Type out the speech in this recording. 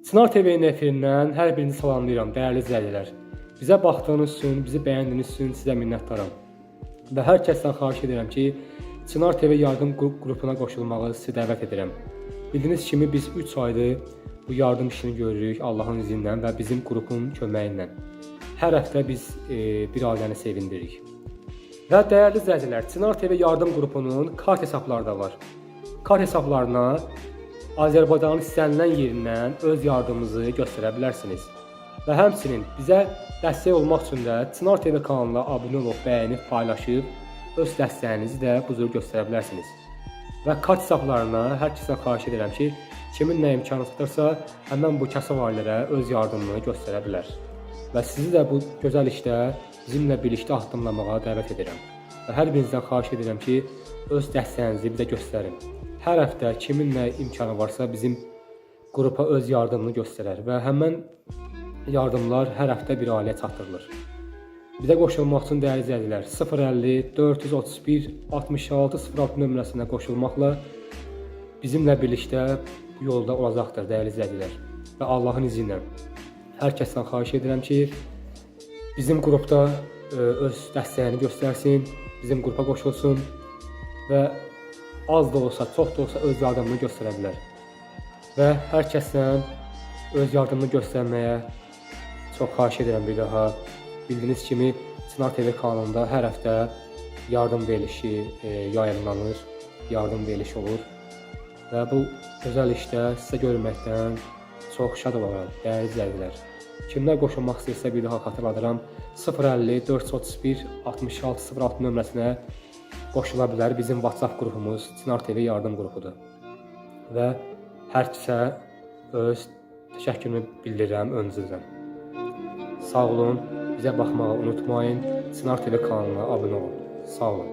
Çınar TV-nin efirindən hər birini salamlayıram, dəyərli izləyicilər. Bizə baxdığınız üçün, bizi bəyəndiyiniz üçün sizə minnətdaram. Və hər kəsdən xahiş edirəm ki, Çınar TV yardım qrupuna qoşulmağı sizi dəvət edirəm. Bildiyiniz kimi biz 3 aydır bu yardım işini görürük Allahın izni ilə və bizim qrupun köməyi ilə. Hər həftə biz bir ailəni sevindiririk. Və dəyərli izləyicilər, Çınar TV yardım qrupunun kart hesabları da var. Kart hesablarına Azərbaycanın istənilən yerindən öz yardımınızı göstərə bilərsiniz. Və həmçinin bizə dəstək olmaq üçün də Çınar TV kanalına abunə olub, bəyənib, paylaşıb öz dəstəyinizi də bu cür göstərə bilərsiniz. Və kart hesablarına hər kəsdən xahiş edirəm ki, kimin nə imkanı çatırsa, həmən bu kasıb ailələrə öz yardımını göstərə bilər. Və sizi də bu gözəl işdə bizimlə birlikdə addımlamağa dəvət edirəm. Və hər birinizdən xahiş edirəm ki, öz dəstəyinizi bizə göstərin. Hər həftə kimin nə imkanı varsa bizim qrupa öz yardımını göstərər və həmən yardımlar hər həftə bir ailəyə çatdırılır. Bizə qoşulmaq üçün dəyərli izləyicilər 050 431 66 06 nömrəsinə qoşulmaqla bizimlə birlikdə bu yolda olacaqdır dəyərli izləyicilər. Və Allahın izni ilə hər kəsdən xahiş edirəm ki, bizim qrupda öz dəstəyini göstərsin, bizim qrupa qoşulsun və az da olsa, çox da olsa öz yardımını göstərə bilər. Və hər kəsdən öz yardımını göstərməyə çox xahiş edirəm bir daha. Bildiyiniz kimi Çınar TV kanalında hər həftə yardım verilişi yayınlanır, yardım verilişi olur. Və bu gözəl işdə sizə görməkdən çox şad olaram, dəyərli izləyicilər. Kimlər qoşulmaq istəyirsə bir daha xatırladıram, 050 431 66 06 nömrəsinə qoşula bilər. Bizim WhatsApp qrupumuz Çınar TV yardım qrupudur. Və hər kəsə öz təşəkkürümü bildirirəm öncədən. Sağ olun, bizə baxmağı unutmayın, Çınar TV kanalına abunə olun. Sağ olun.